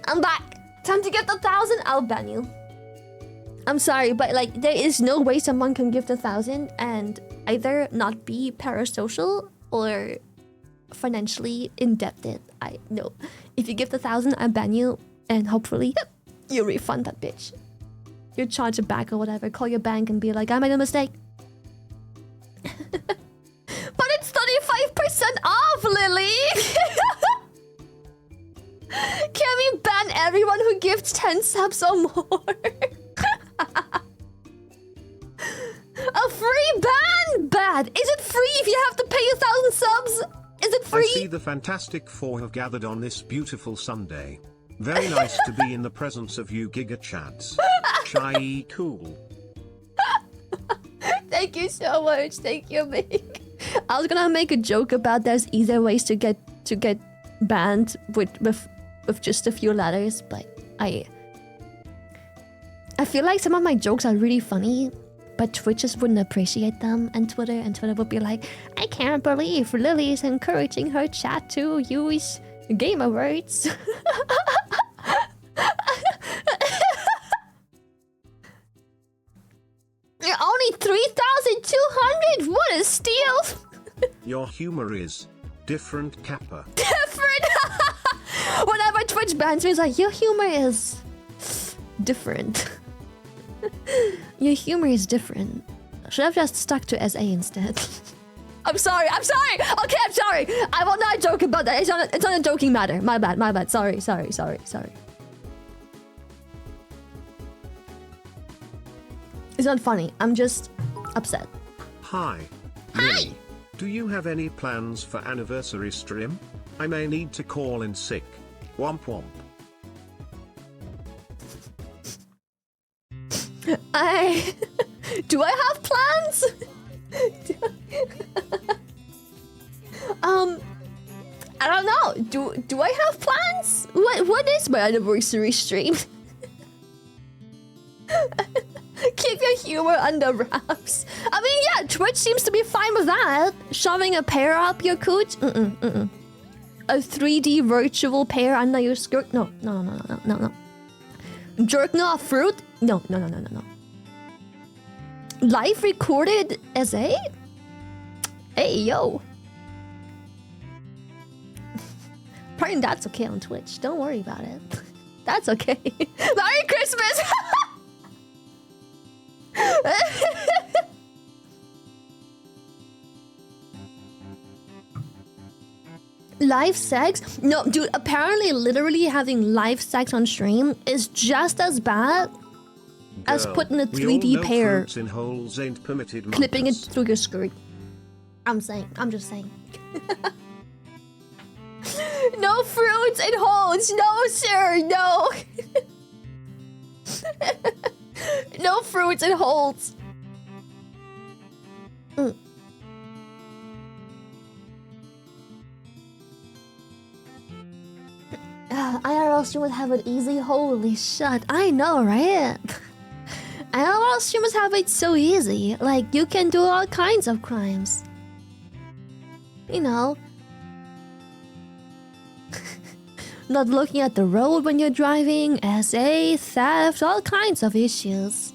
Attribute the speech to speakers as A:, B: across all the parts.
A: I'm back. Time to gift 1,000. I'll ban you. I'm sorry, but like, there is no way someone can gift 1,000 and either not be parasocial or financially indebted. I know. If you gift 1,000, I ban you, and hopefully you refund that bitch. You charge it back or whatever. Call your bank and be like, I made a mistake. But it's 35% off, Lily. Can we ban everyone who gifts 10 subs or more? A free ban? Bad. Is it free if you have to pay 1,000 subs? Is it free?
B: I see the Fantastic Four have gathered on this beautiful Sunday. Very nice to be in the presence of you Giga Chads. Shy cool.
A: Thank you so much. Thank you, Mick. I was gonna make a joke about there's easier ways to get banned with just a few letters, but I feel like some of my jokes are really funny, but Twitch just wouldn't appreciate them, and Twitter would be like, I can't believe Lily is encouraging her chat to use gamer words. Only 3,200. What a steal!
B: Your humor is different, Kappa.
A: Different. Whenever Twitch bans me, it's like, your humor is different. Your humor is different. Should have just stuck to SA instead. I'm sorry. Okay, I'm sorry. I will not joke about that. It's not a joking matter. My bad. Sorry. It's not funny. I'm just upset.
B: Hi. Lily. Do you have any plans for anniversary stream? I may need to call in sick. Womp womp.
A: Do I have plans? I don't know. Do I have plans? What is my anniversary stream? Keep your humor under wraps. I mean, yeah, Twitch seems to be fine with that. Shoving a pear up your cooch? A 3D virtual pear under your skirt? No. Jerking off fruit? No. Live recorded SA? Hey, yo. Apparently that's okay on Twitch. Don't worry about it. That's okay. Merry Christmas! Live sex? No, dude, apparently literally having live sex on stream is just as bad as putting a 3D pear,
B: in holes ain't permitted
A: clipping it through your skirt. I'm just saying. No fruits in holes, no sir, no. No fruits in holes. IRL streamers have it easy. Holy shit. I know, right? IRL streamers have it so easy. Like, you can do all kinds of crimes. You know. Not looking at the road when you're driving, SA, theft, all kinds of issues.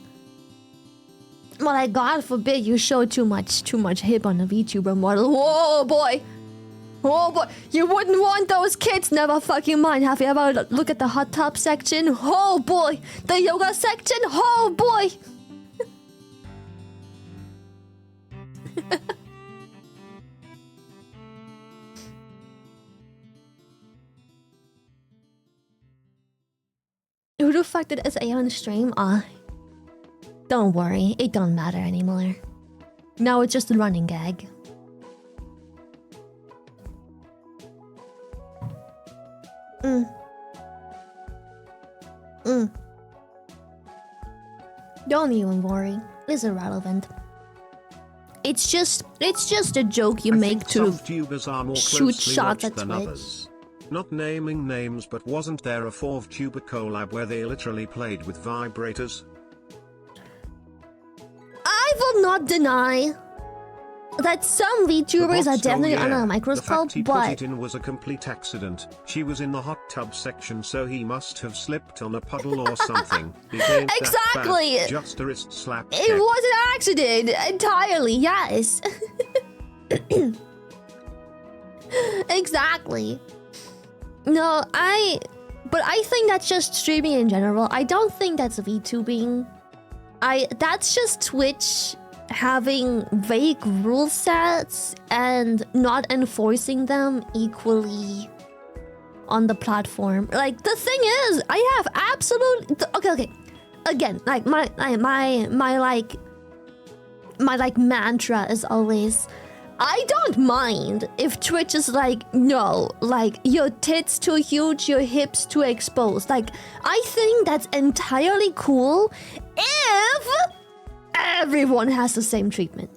A: But like, God forbid you show too much hip on a VTuber model. Whoa, boy! Oh boy, you wouldn't want those kids. Never fucking mind. Have you ever look at the hot tub section? Oh boy, the yoga section. Oh boy. Who the fuck did SA on the stream? Don't worry, it don't matter anymore. Now it's just a running gag. Don't even worry. It's irrelevant. It's just a joke you make to shoot shots at Twitch.
B: Others. Not naming names, but wasn't there a VTuber collab where they literally played with vibrators?
A: I will not deny that some VTubers are definitely on a microscope,
B: the fact he
A: but
B: put it in was a complete accident. She was in the hot tub section, so he must have slipped on a puddle or something.
A: Exactly.
B: That bad, just a wrist slap.
A: It was an accident entirely. Yes. Exactly. No, but I think that's just streaming in general. I don't think that's VTubing. That's just Twitch having vague rule sets and not enforcing them equally on the platform. Like, the thing is, I have absolute okay. Again, like my mantra is always, I don't mind if Twitch is like, no, like, your tits too huge, your hips too exposed. Like, I think that's entirely cool if everyone has the same treatment.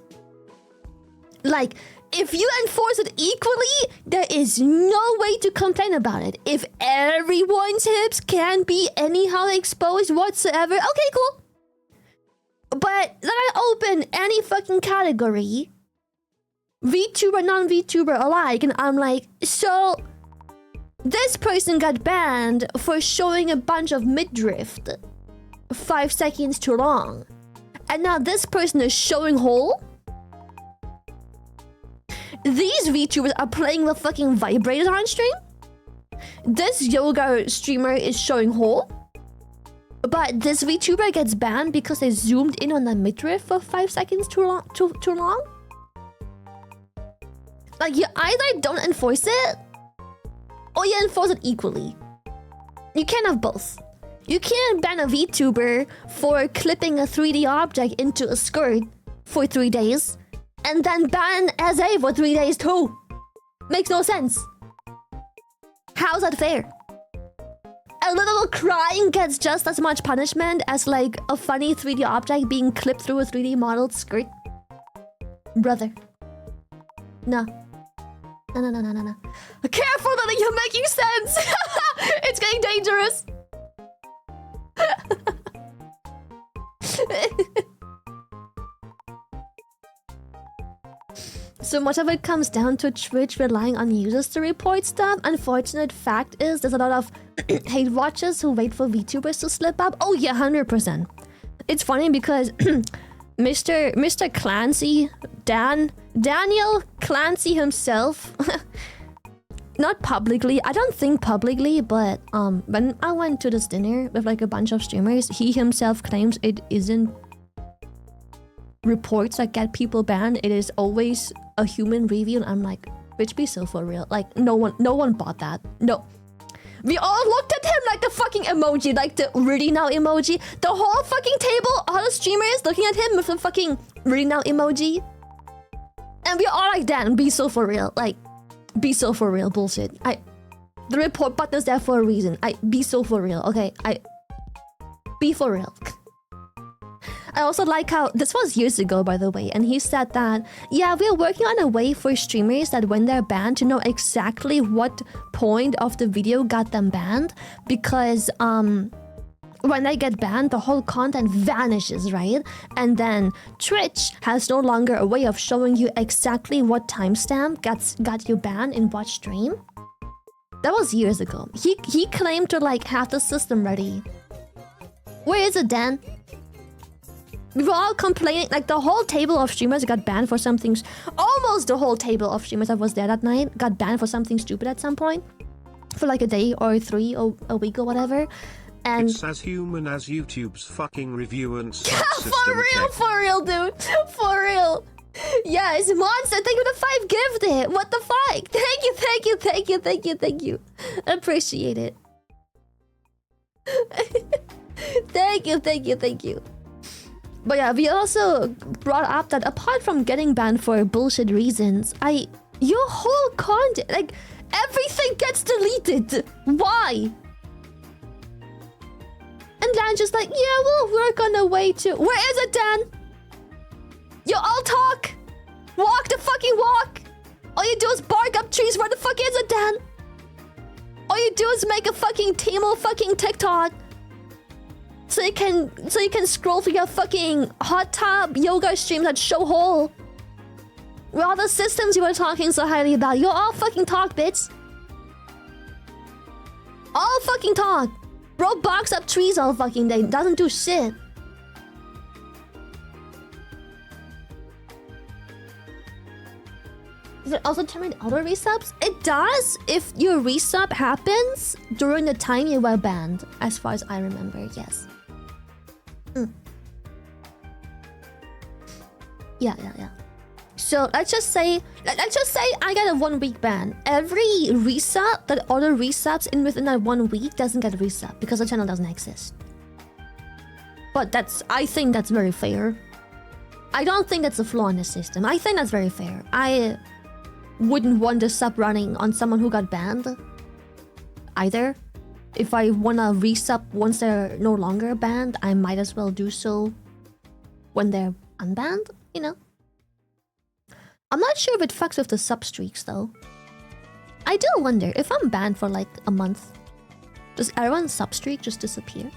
A: Like, if you enforce it equally, there is no way to complain about it. If everyone's hips can't be anyhow exposed whatsoever, okay, cool. But then I open any fucking category, VTuber, non-VTuber alike, and I'm like, so this person got banned for showing a bunch of midriff 5 seconds too long. And now this person is showing whole? These VTubers are playing with fucking vibrators on stream? This yoga streamer is showing whole? But this VTuber gets banned because they zoomed in on the midriff for 5 seconds too long? Like, you either don't enforce it, or you enforce it equally. You can't have both. You can't ban a VTuber for clipping a 3D object into a skirt for 3 days, and then ban SA for 3 days too. Makes no sense. How's that fair? A little crying gets just as much punishment as like a funny 3D object being clipped through a 3D modeled skirt. Brother. No. No. Careful, Lily, you're making sense! It's getting dangerous! So much of it comes down to Twitch relying on users to report stuff. Unfortunate fact is there's a lot of hate watchers who wait for VTubers to slip up. Oh yeah, 100%. It's funny because Mr. Clancy, Daniel Clancy himself, not publicly, I don't think publicly, but when I went to this dinner with like a bunch of streamers, he himself claims it isn't reports that get people banned, it is always a human review. And I'm like, bitch, be so for real. Like, no one bought that. No. We all looked at him like the fucking emoji, like the ready now emoji. The whole fucking table, all the streamers looking at him with the fucking ready now emoji. And we all like, Dan, be so for real. Like, be so for real bullshit. The report button is there for a reason. Be so for real, okay? Be for real. I also like how, this was years ago by the way, and he said that, yeah, we're working on a way for streamers that when they're banned to know exactly what point of the video got them banned, because when they get banned, the whole content vanishes, right? And then Twitch has no longer a way of showing you exactly what timestamp got you banned in what stream. That was years ago. He claimed to like have the system ready. Where is it, Dan? We were all complaining, like the whole table of streamers got banned for something. Almost the whole table of streamers that was there that night got banned for something stupid at some point, for like a day or 3 or a week or whatever. And
B: it's as human as YouTube's fucking review and system.
A: For real, dude. For real. Yes, Monster, thank you for the 5 gifted. What the fuck? Thank you. Appreciate it. Thank you. But yeah, we also brought up that apart from getting banned for bullshit reasons, your whole content, like, everything gets deleted. Why? And Dan's just like, yeah, we'll work on a way to... Where is it, Dan? You all talk. Walk the fucking walk. All you do is bark up trees. Where the fuck is it, Dan? All you do is make a fucking Timo fucking TikTok. So you can scroll through your fucking hot tub yoga streams that show whole. Where all the systems you were talking so highly about, you all fucking talk, bitch. All fucking talk. Bro barks up trees all fucking day, doesn't do shit. Does it also terminate auto resubs? It does if your resub happens during the time you were banned, as far as I remember, yes. Yeah. So let's just say I get a 1 week ban. Every resub that auto resubs in within that 1 week doesn't get a resub because the channel doesn't exist. But I think that's very fair. I don't think that's a flaw in the system. I think that's very fair. I wouldn't want a sub running on someone who got banned either. If I want to resub once they're no longer banned, I might as well do so when they're unbanned, you know? I'm not sure if it fucks with the sub streaks though. I do wonder, if I'm banned for like a month, does everyone's sub streak just disappear?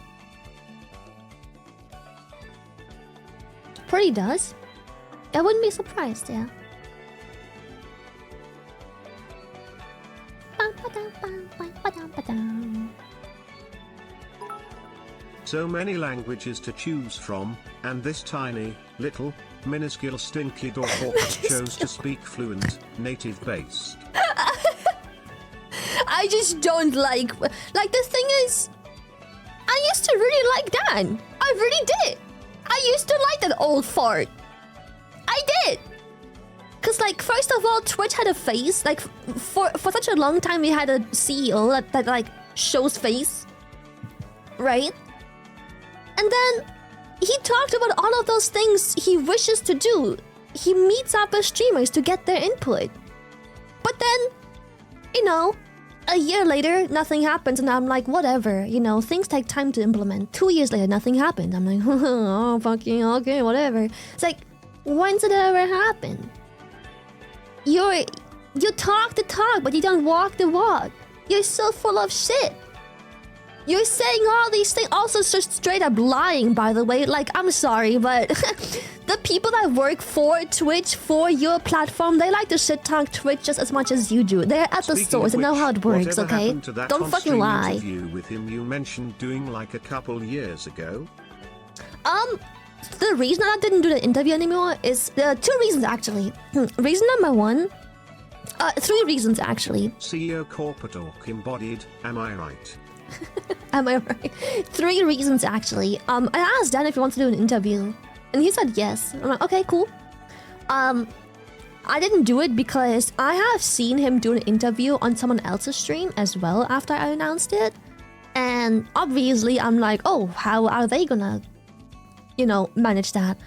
A: Pretty does. I wouldn't be surprised, yeah.
B: So many languages to choose from, and this tiny, little, minuscule stinky dog chose to speak fluent, native-based.
A: I just don't like the thing is, I used to really like Dan. I really did. I used to like that old fart. I did. Cause like, first of all, Twitch had a face. Like for such a long time, we had a CEO that like shows face, right? And then he talked about all of those things he wishes to do. He meets up with streamers to get their input. But then, you know, a year later, nothing happens, and I'm like, whatever, you know, things take time to implement. 2 years later, nothing happened. I'm like, oh, fucking okay, whatever. It's like, when's it ever happen? You talk the talk, but you don't walk the walk. You're so full of shit. You're saying all these things, also just straight up lying, by the way. Like, I'm sorry, but the people that work for Twitch, for your platform, they like to shit talk Twitch just as much as you do. They're at the source, they know how it works, okay? Don't fucking lie.
B: Interview with him you mentioned doing like a couple years ago.
A: The reason I didn't do the interview anymore is there are 2 reasons actually. Reason number 1, 3 reasons actually.
B: CEO corporate orc embodied, am I right?
A: Am I right? 3 reasons actually. I asked Dan if he wants to do an interview, and he said yes. I'm like, okay, cool. I didn't do it because I have seen him do an interview on someone else's stream as well after I announced it, and obviously I'm like, oh, how are they gonna, you know, manage that?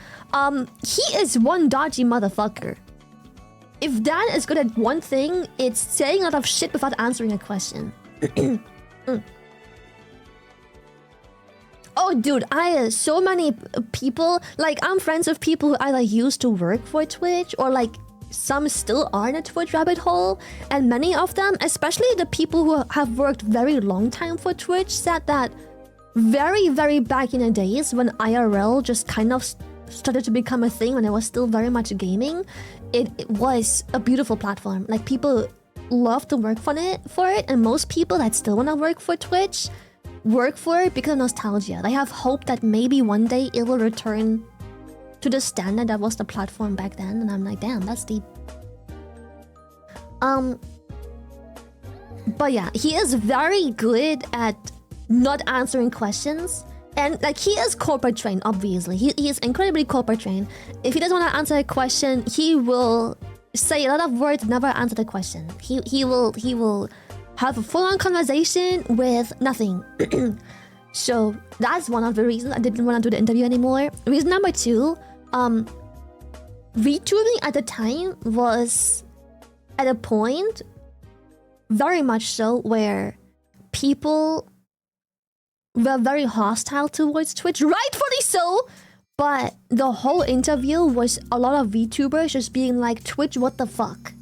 A: He is one dodgy motherfucker. If Dan is good at one thing, it's saying a lot of shit without answering a question. Oh, dude, so many people, like, I'm friends with people who either used to work for Twitch or, like, some still are in a Twitch rabbit hole. And many of them, especially the people who have worked very long time for Twitch, said that very, very back in the days when IRL just kind of started to become a thing, when it was still very much gaming, it was a beautiful platform. Like, people love to work for it, and most people that still want to work for Twitch work for it because of nostalgia. They have hope that maybe one day it will return to the standard that was the platform back then, and I'm like, damn, that's deep. But yeah, he is very good at not answering questions, and like, he is corporate trained, obviously. He is incredibly corporate trained. If he doesn't want to answer a question, he will say a lot of words, never answer the question. He will have a full-on conversation with nothing. So that's one of the reasons I didn't want to do the interview anymore. Reason number 2, VTubing at the time was at a point, very much so, where people were very hostile towards Twitch, rightfully so. But the whole interview was a lot of VTubers just being like, Twitch, what the fuck?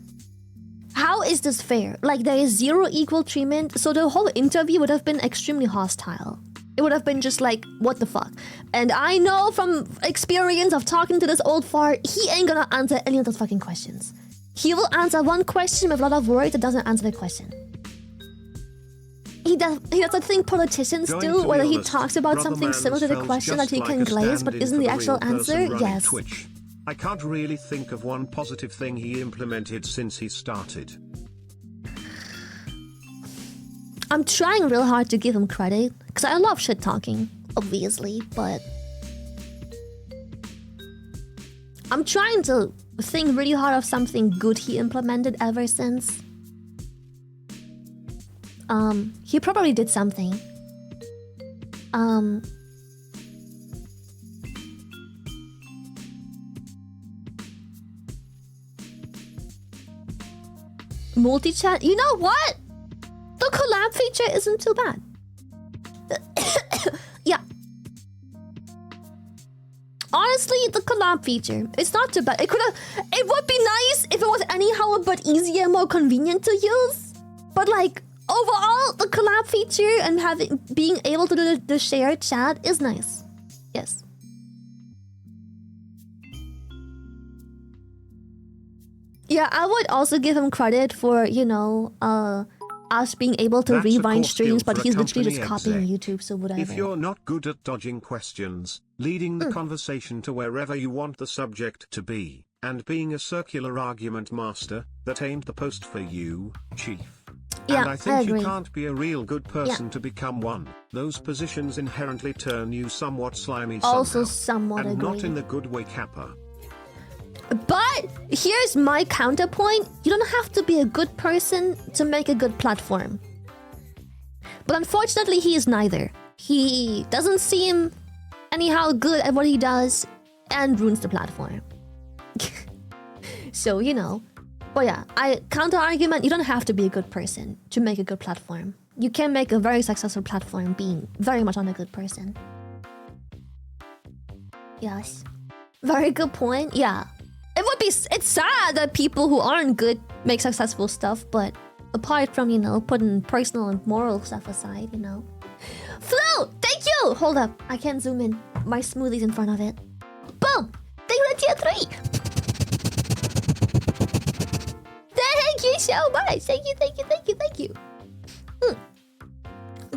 A: How is this fair? Like, there is 0 equal treatment, so the whole interview would have been extremely hostile. It would have been just like, what the fuck? And I know from experience of talking to this old fart, he ain't gonna answer any of those fucking questions. He will answer one question with a lot of words that doesn't answer the question. He does that thing politicians do, where he talks about something similar to the question that he can glaze, but isn't the actual answer? Yes.
B: Twitch. I can't really think of one positive thing he implemented since he started.
A: I'm trying real hard to give him credit, because I love shit talking, obviously, but I'm trying to think really hard of something good he implemented ever since. He probably did something. Multi-chat, you know what? The collab feature isn't too bad. Yeah. Honestly, the collab feature, it's not too bad. It would be nice if it was anyhow a bit easier, more convenient to use. But like, overall, the collab feature and being able to do the shared chat is nice. Yes. Yeah, I would also give him credit for, you know, us being able to rewind streams, but he's literally just copying YouTube, so whatever.
B: If you're not good at dodging questions, leading the conversation to wherever you want the subject to be, and being a circular argument master, that ain't the post for you, Chief.
A: Yeah,
B: and I think
A: agree.
B: you can't be a real good person to become one. Those positions inherently turn you somewhat slimy somehow.
A: Also somewhat
B: and
A: agree.
B: not in the good way, Kappa.
A: But here's my counterpoint. You don't have to be a good person to make a good platform. But unfortunately, he is neither. He doesn't seem anyhow good at what he does and ruins the platform. So, you know. But yeah, counter-argument, you don't have to be a good person to make a good platform. You can make a very successful platform being very much on a good person. Yes. Very good point. Yeah. It's sad that people who aren't good make successful stuff, but apart from, you know, putting personal and moral stuff aside, you know. Flu! Thank you! Hold up. I can't zoom in. My smoothie's in front of it. Boom! Thank you, tier 3! Thank you so much! Thank you.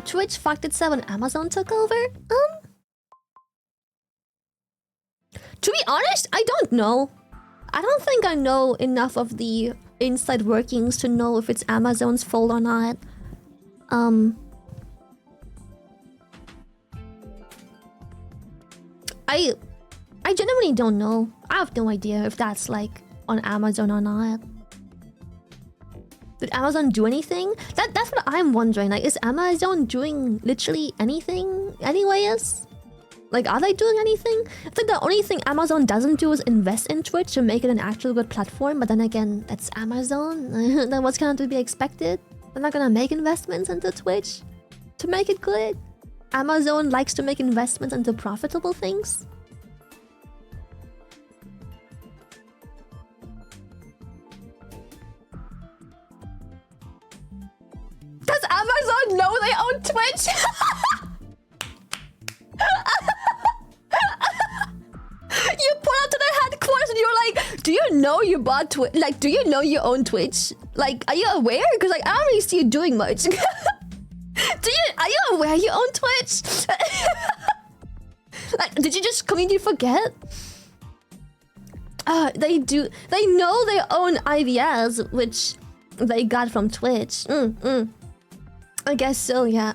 A: Twitch fucked itself when Amazon took over? To be honest, I don't know. I don't think I know enough of the inside workings to know if it's Amazon's fault or not. I genuinely don't know. I have no idea if that's like on Amazon or not. Did Amazon do anything? That's what I'm wondering. Like, is Amazon doing literally anything anyways? Like, are they doing anything? I think the only thing Amazon doesn't do is invest in Twitch to make it an actual good platform. But then again, that's Amazon. Then what's kind of to be expected? They're not gonna make investments into Twitch to make it good. Amazon likes to make investments into profitable things. Does Amazon know they own Twitch? You put up to the headquarters and you're like, do you know you bought Twitch? Like, do you know you own Twitch? Like, are you aware? Because like, I don't really see you doing much. Are you aware you own Twitch? Like, did you just completely forget? They do. They know they own IVS, which they got from Twitch. I guess so, yeah.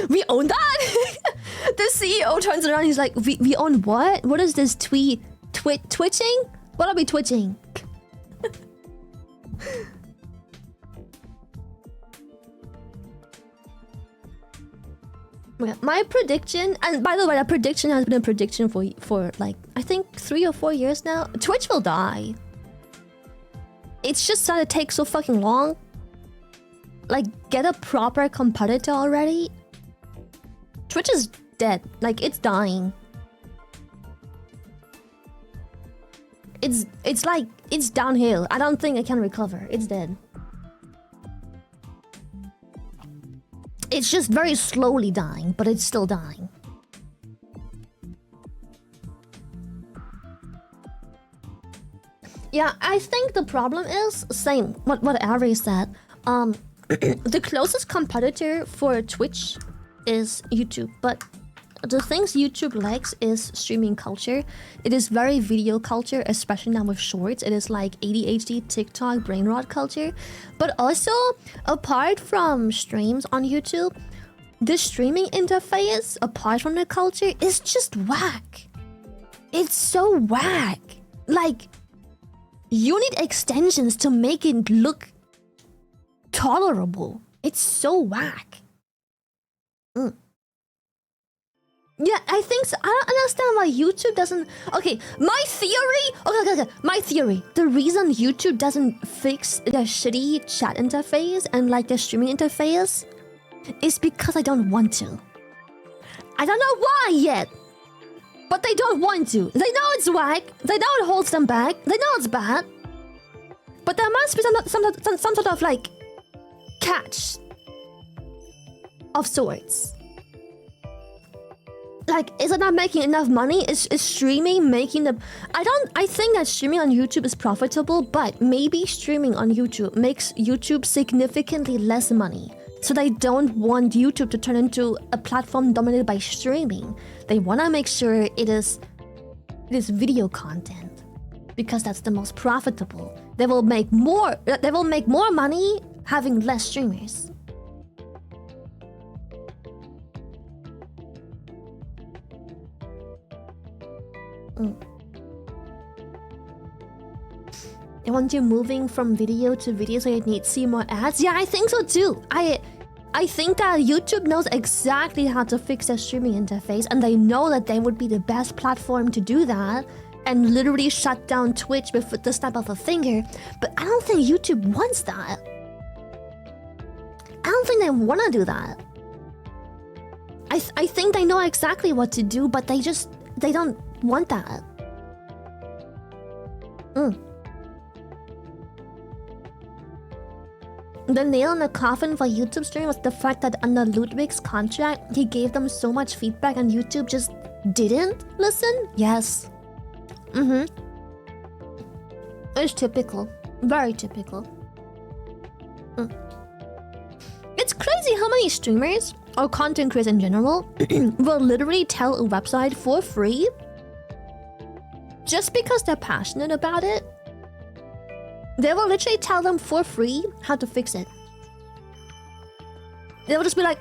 A: We own that? The CEO turns around, he's like, we own what? What is this twitching? What are we twitching? My prediction, and by the way, that prediction has been a prediction for like, I think 3 or 4 years now. Twitch will die. It's just that it takes so fucking long. Like, get a proper competitor already. Twitch is dead. Like, it's dying. It's like, it's downhill. I don't think it can recover. It's dead. It's just very slowly dying, but it's still dying. Yeah, I think the problem is same what Ari said. The closest competitor for Twitch is YouTube, but the things YouTube likes is streaming culture. It is very video culture, especially now with shorts. It is like ADHD, TikTok, brain rot culture. But also, apart from streams on YouTube, the streaming interface, apart from the culture, is just whack. It's so whack. Like, you need extensions to make it look tolerable. It's so whack. Yeah, I think so. I don't understand why YouTube doesn't... Okay, my theory... Okay. My theory. The reason YouTube doesn't fix their shitty chat interface and like their streaming interface is because I don't want to. I don't know why yet. But they don't want to. They know it's whack. They know it holds them back. They know it's bad. But there must be some sort of like catch of sorts. Like, is it not making enough money? Is streaming making the... I think that streaming on YouTube is profitable, but maybe streaming on YouTube makes YouTube significantly less money. So they don't want YouTube to turn into a platform dominated by streaming. They want to make sure it is video content because that's the most profitable. They will make more money having less streamers. They want you moving from video to video so you need to see more ads. Yeah, I think so too. I think that YouTube knows exactly how to fix their streaming interface, and they know that they would be the best platform to do that and literally shut down Twitch with the snap of a finger. But I don't think YouTube wants that. I don't think they want to do that. I think they know exactly what to do, but they don't want that. The nail in the coffin for YouTube stream was the fact that under Ludwig's contract, he gave them so much feedback and YouTube just didn't listen? Yes. It's typical. Very typical. It's crazy how many streamers, or content creators in general, will literally tell a website for free just because they're passionate about it. They will literally tell them for free how to fix it. They will just be like,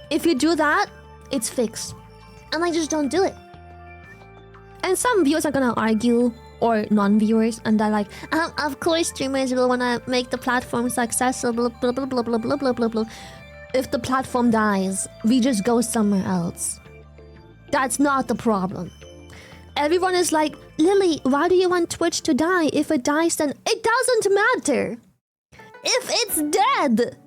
A: if you do that, it's fixed. And I just don't do it. And some viewers are gonna argue, or non-viewers, and they're like, of course streamers will wanna make the platform successful, blah blah blah blah blah blah blah blah. If the platform dies, we just go somewhere else. That's not the problem. Everyone is like, Lily, why do you want Twitch to die? If it dies, then it doesn't matter. If it's dead,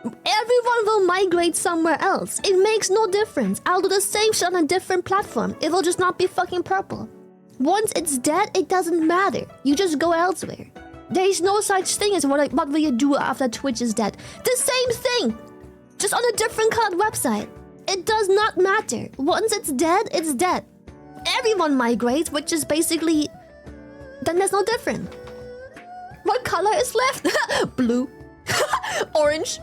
A: everyone will migrate somewhere else. It makes no difference. I'll do the same shit on a different platform. It will just not be fucking purple. Once it's dead, it doesn't matter. You just go elsewhere. There is no such thing as what will you do after Twitch is dead. The same thing, just on a different colored website. It does not matter. Once it's dead, it's dead. Everyone migrates, which is basically... Then there's no difference. What color is left? Blue. Orange.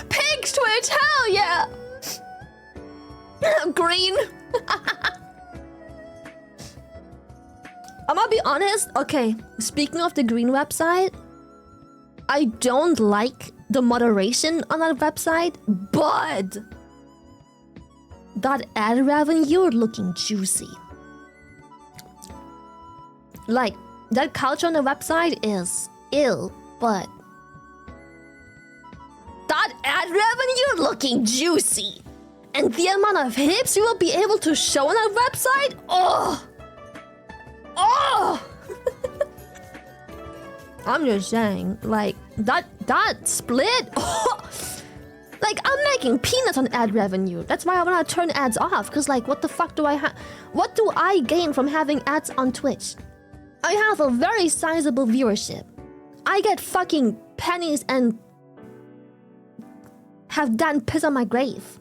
A: Pink Twitch, hell yeah! Green. I'm gonna be honest. Okay, speaking of the green website, I don't like the moderation on that website, but that ad revenue looking juicy. Like, that culture on the website is ill, but that ad revenue looking juicy. And the amount of hips you will be able to show on that website, oh! I'm just saying, like, that split, like, I'm making peanuts on ad revenue. That's why I want to turn ads off, because, like, what the fuck do I have? What do I gain from having ads on Twitch? I have a very sizable viewership. I get fucking pennies and have Dan piss on my grave.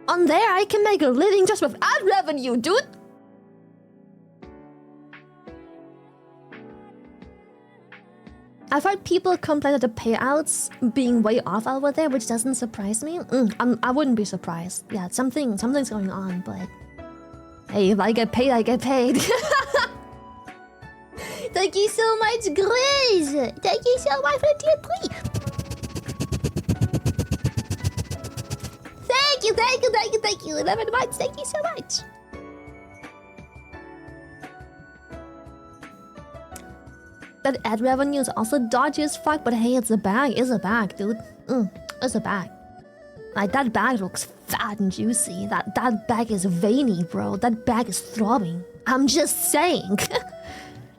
A: On there, I can make a living just with ad revenue, dude. I've heard people complain of the payouts being way off over there, which doesn't surprise me. I wouldn't be surprised. Yeah, something's going on, but hey, if I get paid, I get paid. Thank you so much, Grizz. Thank you so much for the tier 3. Thank you. 11 months. Thank you so much. That ad revenue is also dodgy as fuck, but hey, it's a bag, dude. It's a bag. Like, that bag looks fat and juicy. That bag is veiny, bro. That bag is throbbing. I'm just saying.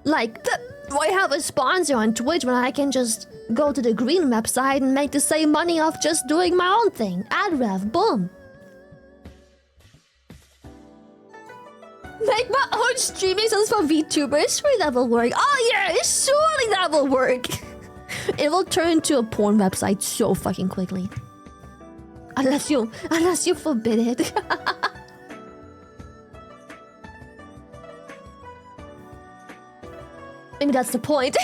A: Like, why have a sponsor on Twitch when I can just go to the green website and make the same money off just doing my own thing? Ad rev, boom. Make my own streaming sounds for VTubers. Sure, that will work. Oh yeah, surely that will work. It will turn into a porn website so fucking quickly. Unless you forbid it. Maybe that's the point.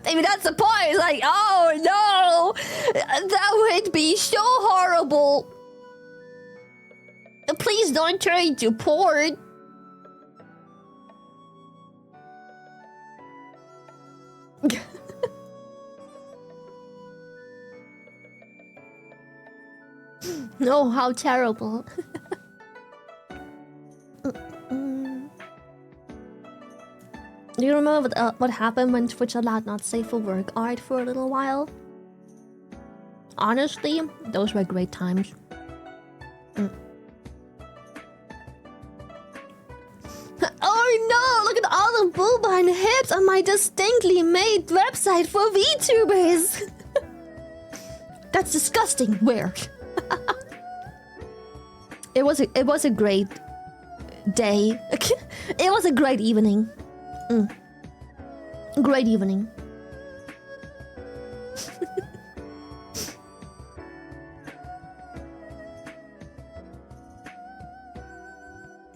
A: Maybe that's the point. Like, oh no, that would be so horrible. Please don't turn into porn. No, how terrible. Do you remember what happened when Twitch allowed not safe for work art for a little while? Honestly, those were great times. Oh no, look at all the booba and hips on my distinctly made website for VTubers. That's disgusting. Where? It was a great day. It was a great evening. Great evening.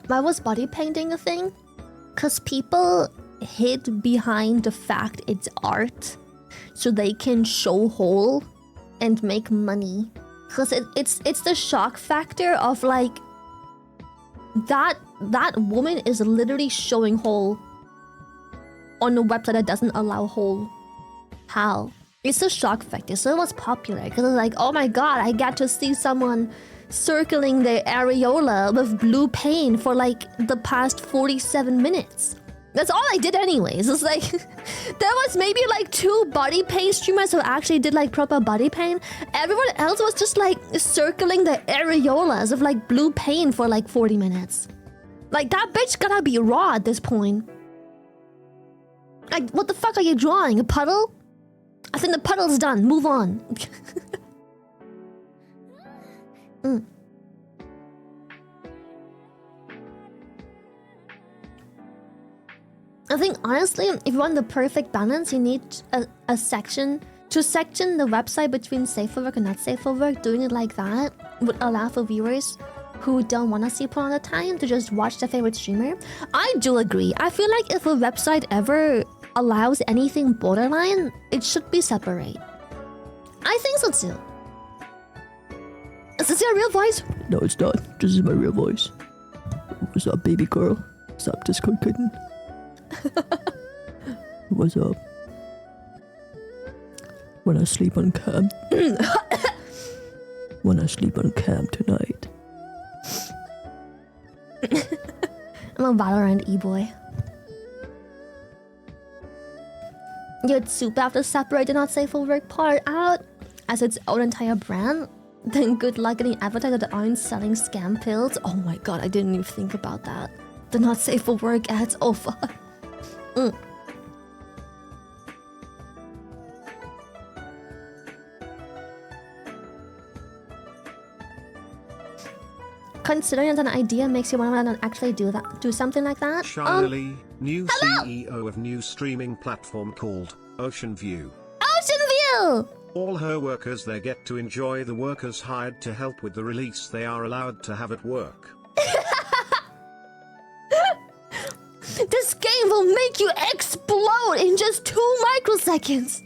A: Why was body painting a thing? Cause people hid behind the fact it's art so they can show hole and make money. Cause it's the shock factor of like that woman is literally showing hole on a website that doesn't allow hole. How? It's a shock factor, so it was popular because it's like, oh my god, I get to see someone circling their areola with blue paint for like the past 47 minutes. That's all I did anyways. It's like there was maybe like 2 body paint streamers who actually did like proper body paint. Everyone else was just like circling their areolas of like blue paint for like 40 minutes. Like, that bitch gotta be raw at this point. Like, what the fuck are you drawing? A puddle? I think the puddle's done. Move on. I think honestly, if you want the perfect balance, you need a section to section the website between safe for work and not safe for work. Doing it like that would allow for viewers who don't want to see porn all the time to just watch their favorite streamer. I do agree. I feel like if a website ever allows anything borderline, it should be separate. I think so too. Is this your real voice?
C: No, it's not. This is my real voice. What's up, baby girl? What's up, Discord kitten? What's up? When I sleep on cam. When I sleep on cam tonight.
A: I'm a Valorant e-boy. You'd super have to separate the not safe for work part out as its own entire brand. Then good luck getting advertised that aren't selling scam pills. Oh my god, I didn't even think about that. The not safe for work ads. Oh fuck. considering that an idea makes you want to actually do something like that.
B: Shylily, new CEO of new streaming platform called Ocean View.
A: Ocean View!
B: All her workers there get to enjoy the workers hired to help with the release they are allowed to have at work.
A: This game will make you explode in just 2 microseconds.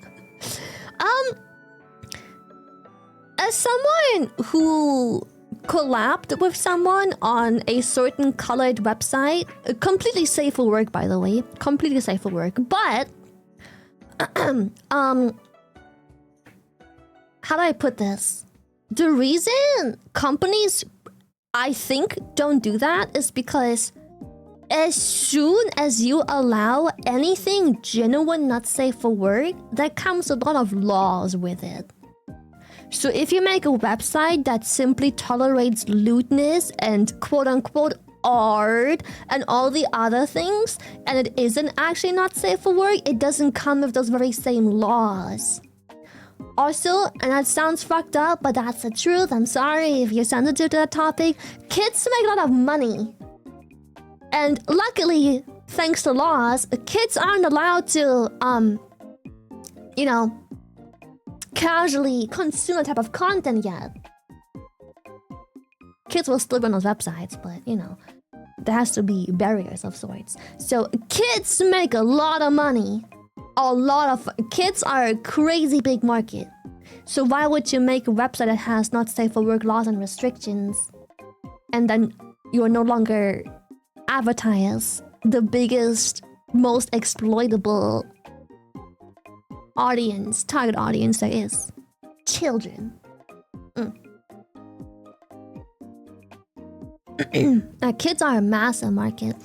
A: As someone who collabed with someone on a certain colored website, completely safe for work, by the way, completely safe for work, but how do I put this? The reason companies, I think, don't do that is because as soon as you allow anything genuine not safe for work, there comes a lot of laws with it. So if you make a website that simply tolerates lewdness and quote-unquote art and all the other things, and it isn't actually not safe for work, it doesn't come with those very same laws. Also, and that sounds fucked up, but that's the truth, I'm sorry if you're sensitive to that topic, kids make a lot of money. And luckily, thanks to laws, kids aren't allowed to, you know, casually consume that type of content yet. Kids will still be on those websites, but, you know, there has to be barriers of sorts. So kids make a lot of money. Kids are a crazy big market. So why would you make a website that has not safe for work laws and restrictions, and then you're no longer advertise the biggest, most exploitable target audience there is? Children. Kids are a massive market.